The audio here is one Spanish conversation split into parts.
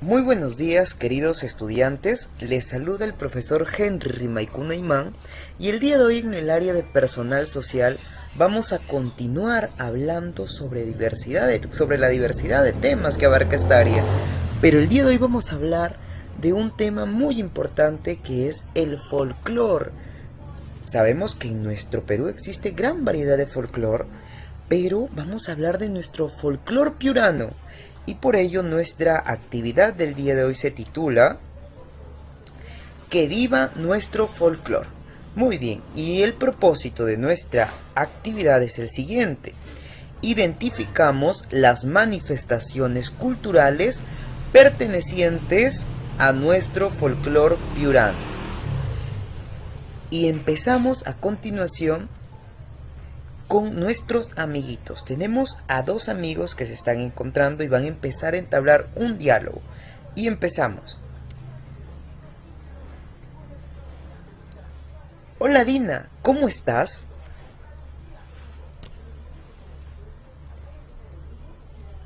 Muy buenos días, queridos estudiantes. Les saluda el profesor Henry Maikuna Imán y el día de hoy en el área de personal social vamos a continuar hablando sobre la diversidad de temas que abarca esta área. Pero el día de hoy vamos a hablar de un tema muy importante que es el folclore. Sabemos que en nuestro Perú existe gran variedad de folclore, pero vamos a hablar de nuestro folclore piurano. Y por ello nuestra actividad del día de hoy se titula Que viva nuestro folclore. Muy bien, y el propósito de nuestra actividad es el siguiente. Identificamos las manifestaciones culturales pertenecientes a nuestro folclore piurano. Y empezamos a continuación con nuestros amiguitos. Tenemos a dos amigos que se están encontrando y van a empezar a entablar un diálogo. Y empezamos. Hola Dina, ¿cómo estás?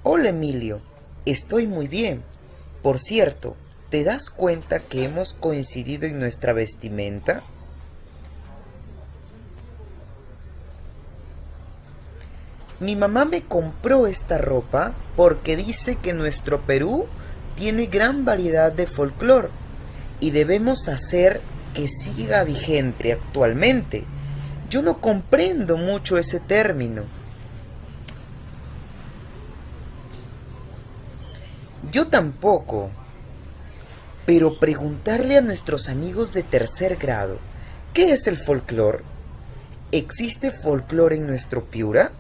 Hola Emilio, estoy muy bien. Por cierto, ¿te das cuenta que hemos coincidido en nuestra vestimenta? Mi mamá me compró esta ropa porque dice que nuestro Perú tiene gran variedad de folclore y debemos hacer que siga vigente actualmente. Yo no comprendo mucho ese término. Yo tampoco. Pero preguntarle a nuestros amigos de tercer grado, ¿qué es el folclore? ¿Existe folclore en nuestro Piura?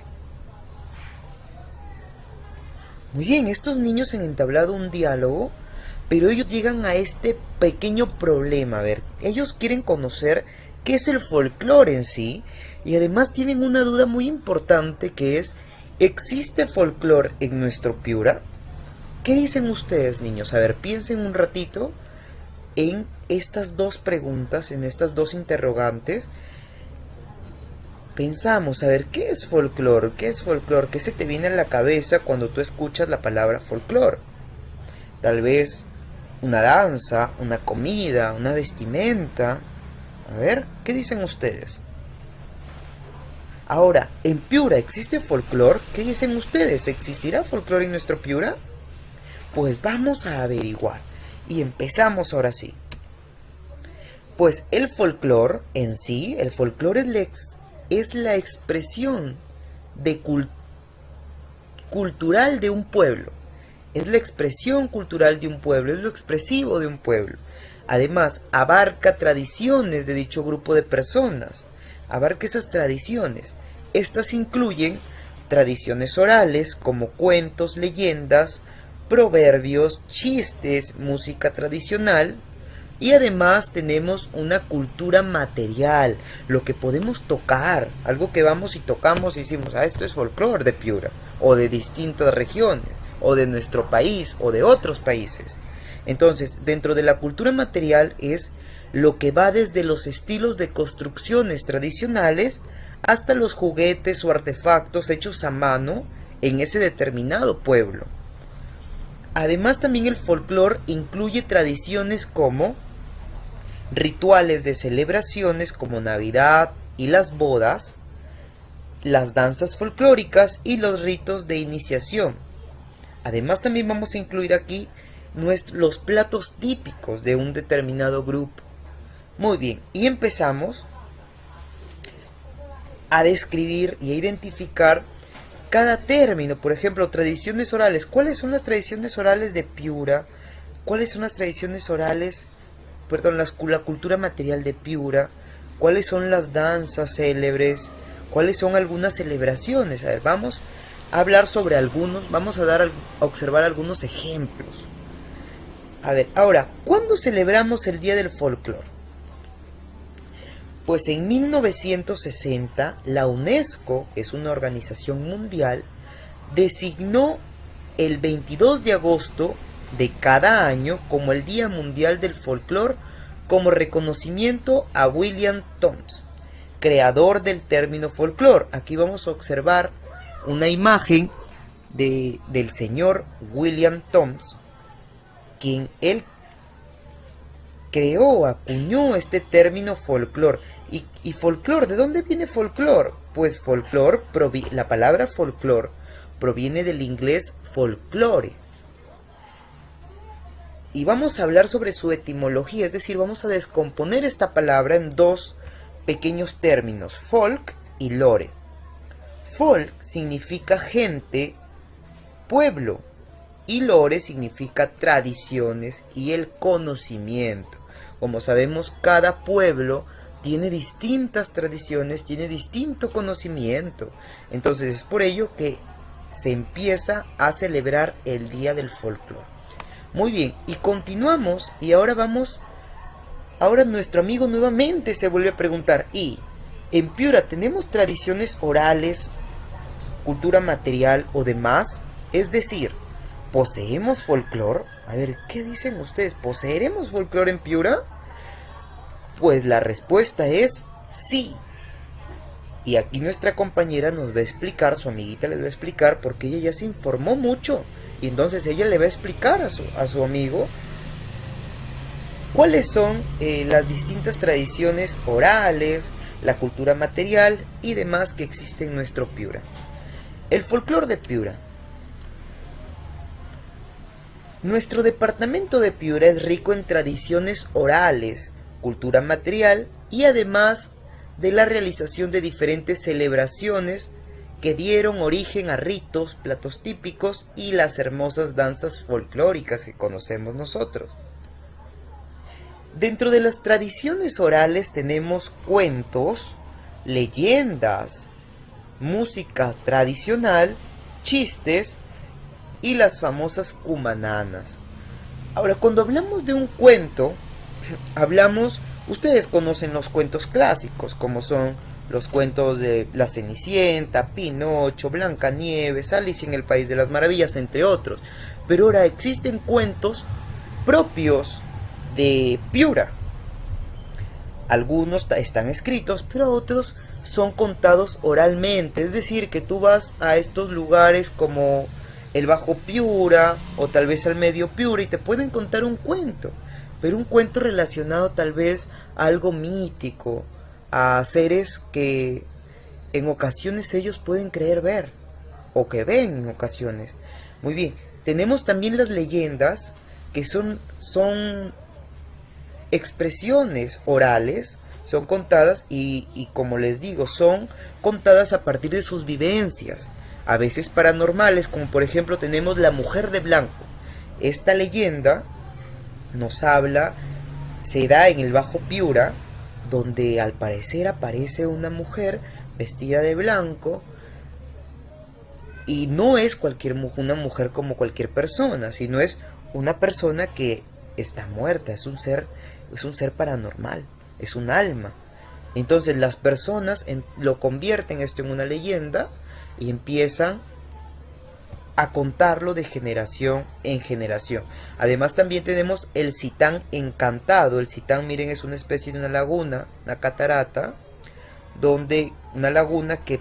Muy bien, estos niños han entablado un diálogo, pero ellos llegan a este pequeño problema. A ver, ellos quieren conocer qué es el folclore en sí, y además tienen una duda muy importante que es, ¿existe folclore en nuestro Piura? ¿Qué dicen ustedes, niños? A ver, piensen un ratito en estas dos preguntas, en estas dos interrogantes. Pensamos, a ver, ¿qué es folclore? ¿Qué es folclore? ¿Qué se te viene a la cabeza cuando tú escuchas la palabra folclore? Tal vez una danza, una comida, una vestimenta. A ver, ¿qué dicen ustedes? Ahora, ¿en Piura existe folclore? ¿Qué dicen ustedes? ¿Existirá folclore en nuestro Piura? Pues vamos a averiguar. Y empezamos ahora sí. Pues el folclore en sí, el folclore es la expresión de cultural de un pueblo. Es la expresión cultural de un pueblo, es lo expresivo de un pueblo. Además, abarca tradiciones de dicho grupo de personas. Abarca esas tradiciones. Estas incluyen tradiciones orales como cuentos, leyendas, proverbios, chistes, música tradicional. Y además tenemos una cultura material, lo que podemos tocar, algo que vamos y tocamos y decimos, esto es folclore de Piura, o de distintas regiones, o de nuestro país, o de otros países. Entonces, dentro de la cultura material es lo que va desde los estilos de construcciones tradicionales hasta los juguetes o artefactos hechos a mano en ese determinado pueblo. Además, también el folclore incluye tradiciones como rituales de celebraciones como Navidad y las bodas, las danzas folclóricas y los ritos de iniciación. Además también vamos a incluir aquí los platos típicos de un determinado grupo. Muy bien, y empezamos a describir y a identificar cada término. Por ejemplo, tradiciones orales. ¿Cuáles son las tradiciones orales de Piura? ¿Cuáles son las tradiciones orales la cultura material de Piura? ¿Cuáles son las danzas célebres? ¿Cuáles son algunas celebraciones? A ver, vamos a hablar sobre algunos, vamos a observar algunos ejemplos. A ver, ahora, ¿cuándo celebramos el Día del Folclore? Pues en 1960, la UNESCO, que es una organización mundial, designó el 22 de agosto de cada año como el Día Mundial del Folclore, como reconocimiento a William Thoms, creador del término folclore. Aquí vamos a observar una imagen del señor William Thoms, quien él creó, acuñó este término folclor. ¿Y folclor? ¿De dónde viene folclor? Pues folclor, la palabra folclor proviene del inglés folklore. Y vamos a hablar sobre su etimología, es decir, vamos a descomponer esta palabra en dos pequeños términos, folk y lore. Folk significa gente, pueblo, y lore significa tradiciones y el conocimiento. Como sabemos, cada pueblo tiene distintas tradiciones, tiene distinto conocimiento. Entonces es por ello que se empieza a celebrar el Día del Folclore. Muy bien, y continuamos, y ahora nuestro amigo nuevamente se vuelve a preguntar, ¿y en Piura tenemos tradiciones orales, cultura material o demás? Es decir, ¿poseemos folclore? A ver, ¿qué dicen ustedes? ¿Poseeremos folclore en Piura? Pues la respuesta es sí. Y aquí nuestra compañera nos va a explicar, su amiguita les va a explicar, porque ella ya se informó mucho. Y entonces ella le va a explicar a su amigo cuáles son las distintas tradiciones orales, la cultura material y demás que existen en nuestro Piura. El folclore de Piura. Nuestro departamento de Piura es rico en tradiciones orales, cultura material y además de la realización de diferentes celebraciones que dieron origen a ritos, platos típicos y las hermosas danzas folclóricas que conocemos nosotros. Dentro de las tradiciones orales tenemos cuentos, leyendas, música tradicional, chistes y las famosas cumananas. Ahora, cuando hablamos de un cuento, ustedes conocen los cuentos clásicos, como son los cuentos de La Cenicienta, Pinocho, Blancanieves, Alicia en el País de las Maravillas, entre otros. Pero ahora existen cuentos propios de Piura. Algunos están escritos, pero otros son contados oralmente. Es decir, que tú vas a estos lugares como el Bajo Piura o tal vez al Medio Piura y te pueden contar un cuento. Pero un cuento relacionado tal vez a algo mítico, a seres que en ocasiones ellos pueden creer ver, o que ven en ocasiones. Muy bien, tenemos también las leyendas, que son expresiones orales, son contadas y como les digo, son contadas a partir de sus vivencias, a veces paranormales, como por ejemplo tenemos La Mujer de Blanco. Esta leyenda nos habla, se da en el Bajo Piura, donde al parecer aparece una mujer vestida de blanco y no es una mujer como cualquier persona, sino es una persona que está muerta, es un ser paranormal, es un alma. Entonces las personas lo convierten esto en una leyenda y empiezan a contarlo de generación en generación. Además también tenemos el Sitán encantado. El Sitán, miren, es una especie de una laguna, una catarata, una laguna que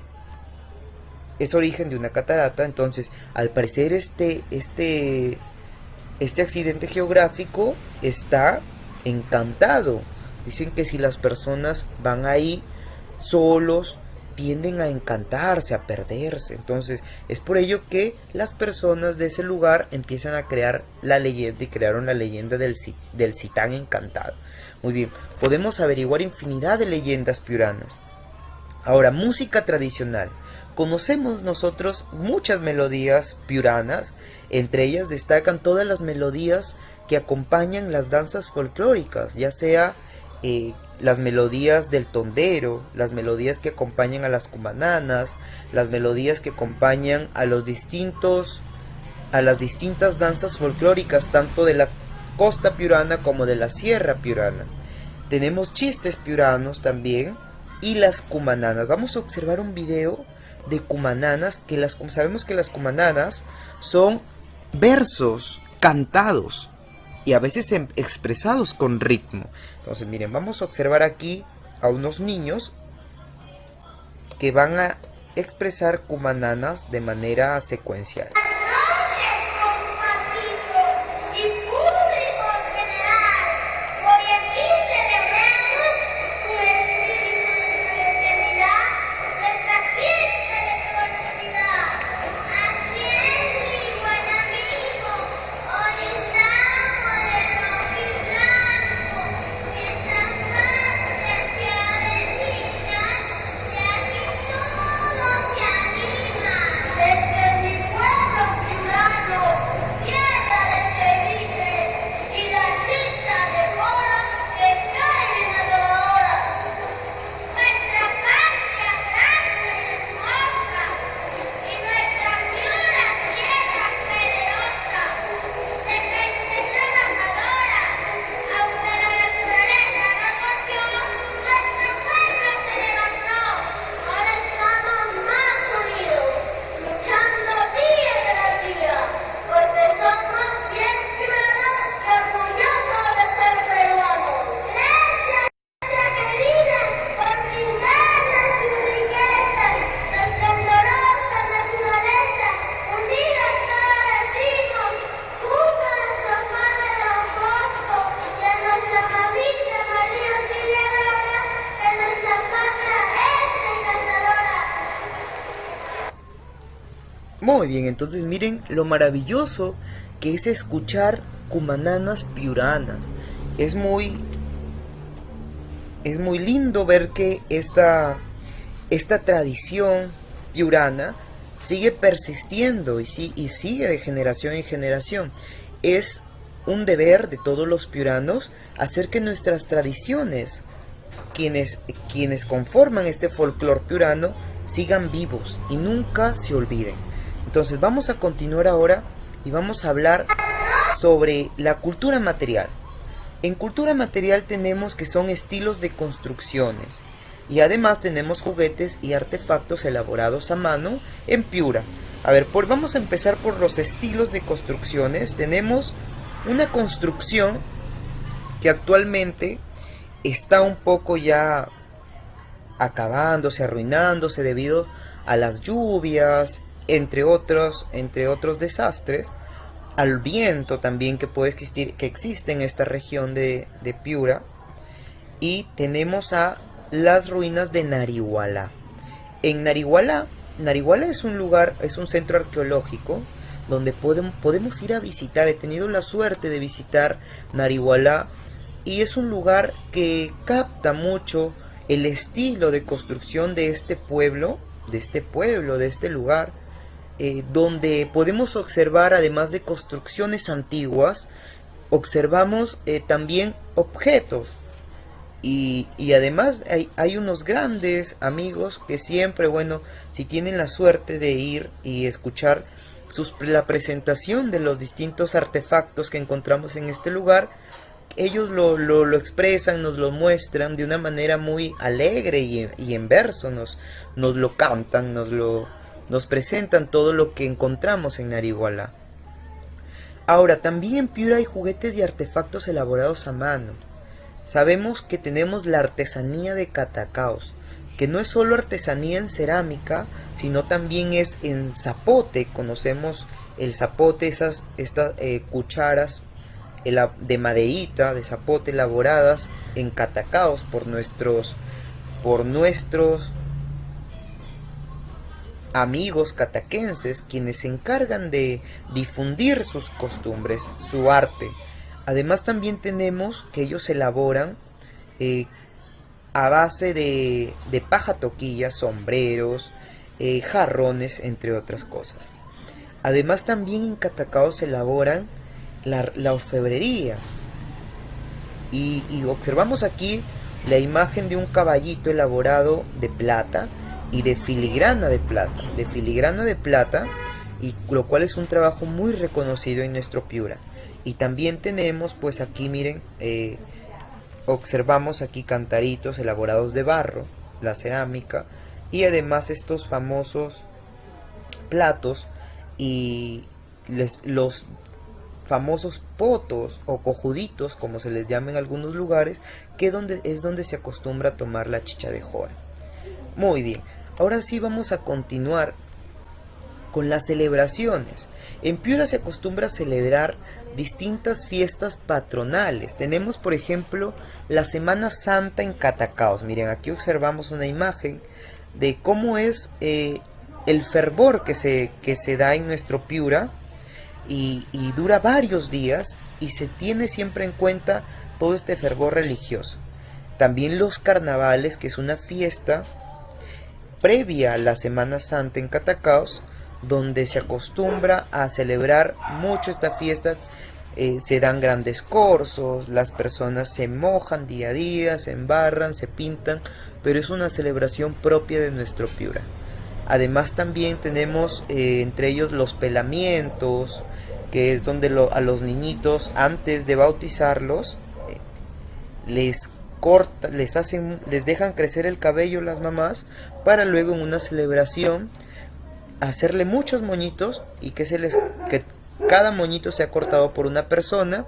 es origen de una catarata. Entonces, al parecer este accidente geográfico está encantado. Dicen que si las personas van ahí solos, tienden a encantarse, a perderse. Entonces es por ello que las personas de ese lugar empiezan a crear la leyenda y crearon la leyenda del Sitán encantado. Muy bien, podemos averiguar infinidad de leyendas piuranas. Ahora, música tradicional. Conocemos nosotros muchas melodías piuranas, entre ellas destacan todas las melodías que acompañan las danzas folclóricas, ya sea las melodías del tondero, las melodías que acompañan a las cumananas, las melodías que acompañan a las distintas danzas folclóricas, tanto de la costa piurana como de la sierra piurana. Tenemos chistes piuranos también y las cumananas. Vamos a observar un video de cumananas, sabemos que las cumananas son versos cantados y a veces expresados con ritmo. Entonces miren, vamos a observar aquí a unos niños que van a expresar cumananas de manera secuencial. Buenas noches, compadrito, y cubre Muy bien, entonces miren lo maravilloso que es escuchar cumananas piuranas. Es muy lindo ver que esta tradición piurana sigue persistiendo y sigue de generación en generación. Es un deber de todos los piuranos hacer que nuestras tradiciones, quienes conforman este folclore piurano, sigan vivos y nunca se olviden. Entonces vamos a continuar ahora y vamos a hablar sobre la cultura material. En cultura material tenemos que son estilos de construcciones y además tenemos juguetes y artefactos elaborados a mano en Piura. A ver, vamos a empezar por los estilos de construcciones. Tenemos una construcción que actualmente está un poco ya acabándose, arruinándose debido a las lluvias, entre otros desastres, al viento también que puede existir, que existe en esta región de Piura. Y tenemos a las ruinas de Narihualá. En Narihualá es un lugar, es un centro arqueológico donde podemos ir a visitar. He tenido la suerte de visitar Narihualá y es un lugar que capta mucho el estilo de construcción de este pueblo, de este lugar, donde podemos observar, además de construcciones antiguas, observamos también objetos. Y además hay unos grandes amigos que siempre, bueno, si tienen la suerte de ir y escuchar la presentación de los distintos artefactos que encontramos en este lugar, ellos lo expresan, nos lo muestran de una manera muy alegre y en verso, nos lo cantan, nos presentan todo lo que encontramos en Narihualá. Ahora, también en Piura hay juguetes y artefactos elaborados a mano. Sabemos que tenemos la artesanía de Catacaos, que no es solo artesanía en cerámica, sino también es en zapote. Conocemos el zapote, estas cucharas de madeíta, de zapote, elaboradas en Catacaos por nuestros amigos cataquenses, quienes se encargan de difundir sus costumbres, su arte. Además también tenemos que ellos elaboran a base de paja toquilla, sombreros, jarrones, entre otras cosas. Además también en Catacaos se elaboran la orfebrería. Y observamos aquí la imagen de un caballito elaborado de plata y de filigrana de plata, y lo cual es un trabajo muy reconocido en nuestro Piura. Y también tenemos, pues aquí miren, observamos aquí cantaritos elaborados de barro, la cerámica, y además estos famosos platos y los famosos potos o cojuditos, como se les llama en algunos lugares, que es donde se acostumbra a tomar la chicha de jora. Muy bien, ahora sí vamos a continuar con las celebraciones. En Piura se acostumbra a celebrar distintas fiestas patronales. Tenemos, por ejemplo, la Semana Santa en Catacaos. Miren, aquí observamos una imagen de cómo es el fervor que se da en nuestro Piura, y dura varios días y se tiene siempre en cuenta todo este fervor religioso. También los carnavales, que es una fiesta previa a la Semana Santa en Catacaos, donde se acostumbra a celebrar mucho esta fiesta. Se dan grandes corzos, las personas se mojan día a día, se embarran, se pintan, pero es una celebración propia de nuestro Piura. Además también tenemos entre ellos los pelamientos, que es donde a los niñitos, antes de bautizarlos, les dejan crecer el cabello las mamás, para luego en una celebración hacerle muchos moñitos y que cada moñito sea cortado por una persona,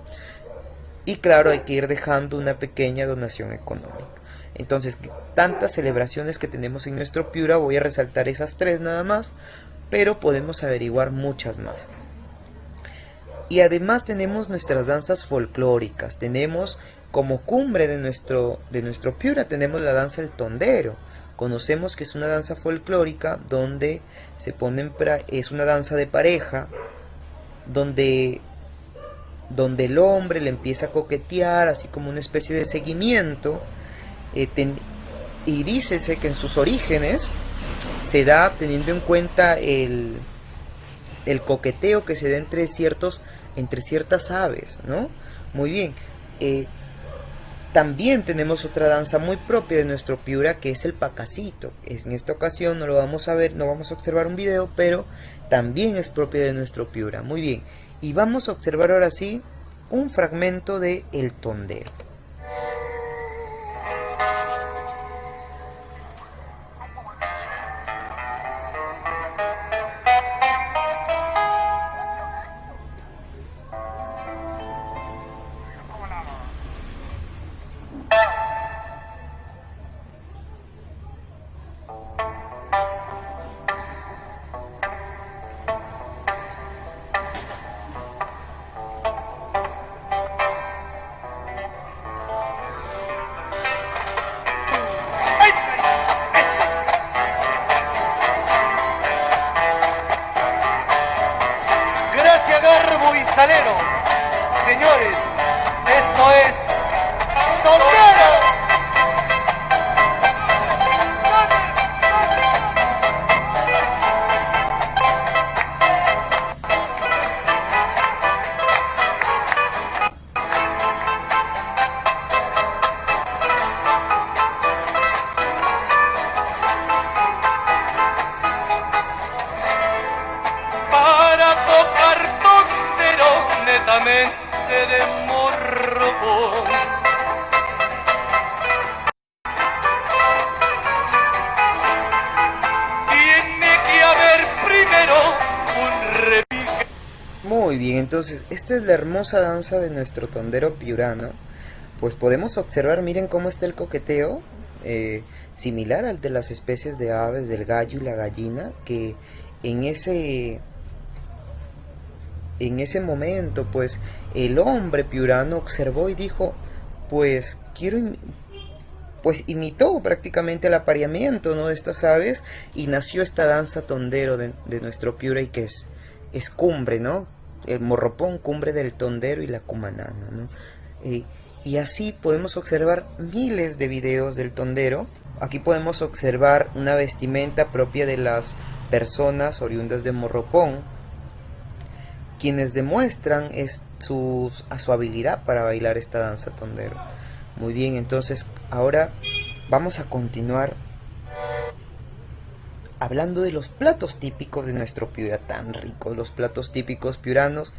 y claro, hay que ir dejando una pequeña donación económica. Entonces, tantas celebraciones que tenemos en nuestro Piura, voy a resaltar esas 3 nada más, pero podemos averiguar muchas más. Y además tenemos nuestras danzas folclóricas. Tenemos como cumbre de nuestro Piura, tenemos la danza del tondero, conocemos que es una danza folclórica donde se pone es una danza de pareja, donde el hombre le empieza a coquetear, así como una especie de seguimiento, y dícese que en sus orígenes se da teniendo en cuenta el coqueteo que se da entre ciertas aves, ¿no? Muy bien. También tenemos otra danza muy propia de nuestro Piura, que es el pacacito. En esta ocasión no lo vamos a ver, no vamos a observar un video, pero también es propia de nuestro Piura. Muy bien. Y vamos a observar ahora sí un fragmento de El Tondero. Garbo y Salero, señores, esto es Tondero. De morro. Tiene que haber primero un repique. Muy bien, entonces esta es la hermosa danza de nuestro tondero piurano. Pues podemos observar, miren cómo está el coqueteo, similar al de las especies de aves, del gallo y la gallina, que en ese momento, pues, el hombre piurano observó y dijo, pues, pues imitó prácticamente el apareamiento, ¿no?, de estas aves, y nació esta danza tondero de nuestro Piura, y que es cumbre, ¿no?, el morropón, cumbre del tondero y la cumanana, ¿no? Y así podemos observar miles de videos del tondero. Aquí podemos observar una vestimenta propia de las personas oriundas de Morropón, quienes demuestran su habilidad para bailar esta danza tondero. Muy bien, entonces ahora vamos a continuar hablando de los platos típicos de nuestro Piura, tan ricos los platos típicos piuranos.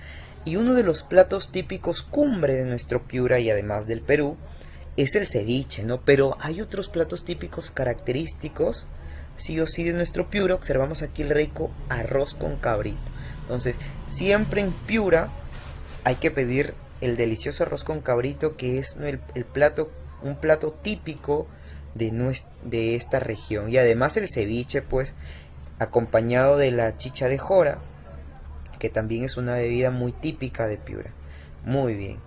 Y uno de los platos típicos cumbre de nuestro Piura, y además del Perú, es el ceviche, ¿no? Pero hay otros platos típicos característicos, sí o sí, de nuestro Piura. Observamos aquí el rico arroz con cabrito. Entonces, siempre en Piura hay que pedir el delicioso arroz con cabrito, que es un plato típico de esta región. Y además el ceviche, pues, acompañado de la chicha de jora, que también es una bebida muy típica de Piura. Muy bien.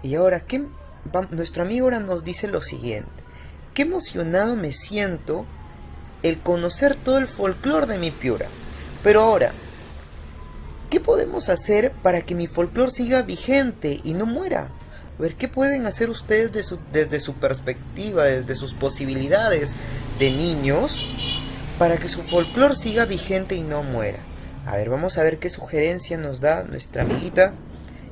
Y ahora, nuestro amigo ahora nos dice lo siguiente: qué emocionado me siento el conocer todo el folclore de mi Piura. Pero ahora, ¿qué podemos hacer para que mi folclore siga vigente y no muera? A ver, ¿qué pueden hacer ustedes desde su perspectiva, desde sus posibilidades de niños, para que su folclore siga vigente y no muera? A ver, vamos a ver qué sugerencia nos da nuestra amiguita.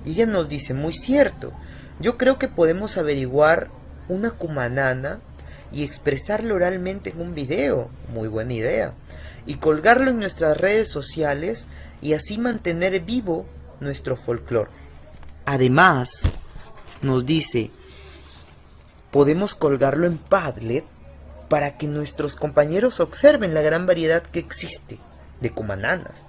Y ella nos dice, muy cierto, yo creo que podemos averiguar una cumanana y expresarlo oralmente en un video. Muy buena idea. Y colgarlo en nuestras redes sociales y así mantener vivo nuestro folclore. Además, nos dice, podemos colgarlo en Padlet para que nuestros compañeros observen la gran variedad que existe de cumananas.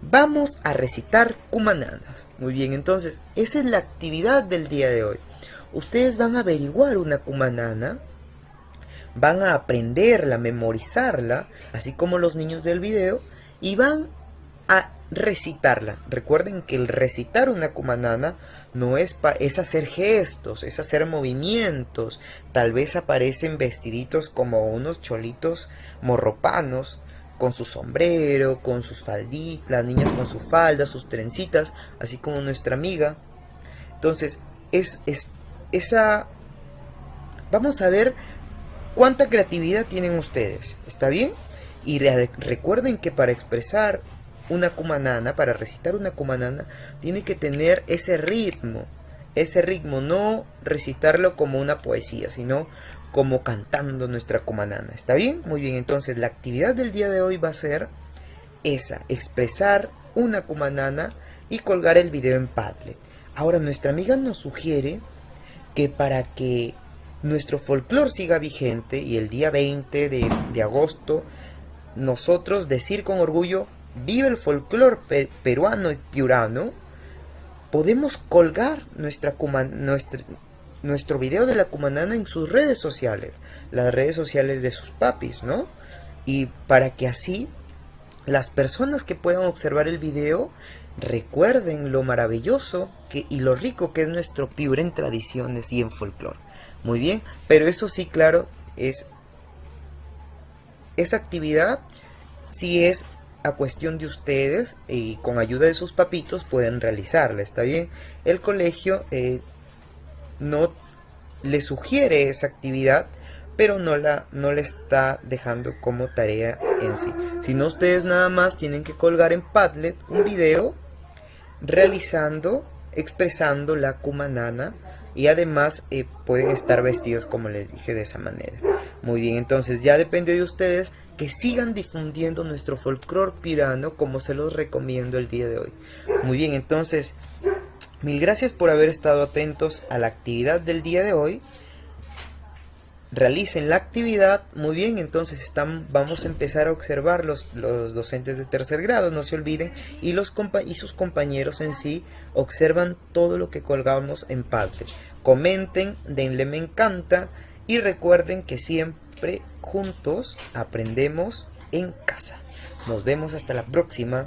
Vamos a recitar cumananas. Muy bien, entonces, esa es la actividad del día de hoy. Ustedes van a averiguar una cumanana, van a aprenderla, memorizarla, así como los niños del video, y van a recitarla. Recuerden que el recitar una cumanana no es es hacer gestos, es hacer movimientos. Tal vez aparecen vestiditos como unos cholitos morropanos, con su sombrero, con sus falditas, las niñas con su falda, sus trencitas, así como nuestra amiga. Entonces, esa... Vamos a ver cuánta creatividad tienen ustedes, ¿está bien? Y recuerden que para expresar una cumanana, para recitar una cumanana, tiene que tener ese ritmo, no recitarlo como una poesía, sino como cantando nuestra cumanana, ¿está bien? Muy bien, entonces la actividad del día de hoy va a ser esa, expresar una cumanana y colgar el video en Padlet. Ahora nuestra amiga nos sugiere que para que nuestro folclore siga vigente y el día 20 de agosto nosotros decir con orgullo viva el folclore peruano y piurano, podemos colgar nuestro video de la cumanana en sus redes sociales, las redes sociales de sus papis, ¿no? Y para que así las personas que puedan observar el video recuerden lo maravilloso y lo rico que es nuestro Piura en tradiciones y en folclore. Muy bien, pero eso sí, claro, esa actividad sí es a cuestión de ustedes y con ayuda de sus papitos pueden realizarla, ¿está bien? El colegio no le sugiere esa actividad, pero no le está dejando como tarea en sí. Si no, ustedes nada más tienen que colgar en Padlet un video expresando la cumanana, y además pueden estar vestidos como les dije de esa manera. Muy bien, entonces ya depende de ustedes que sigan difundiendo nuestro folclore pirano como se los recomiendo el día de hoy. Muy bien, entonces mil gracias por haber estado atentos a la actividad del día de hoy. Realicen la actividad. Muy bien, entonces vamos a empezar a observar los docentes de tercer grado, no se olviden, y sus compañeros en sí observan todo lo que colgamos en Padlet. Comenten, denle me encanta y recuerden que siempre juntos aprendemos en casa. Nos vemos hasta la próxima.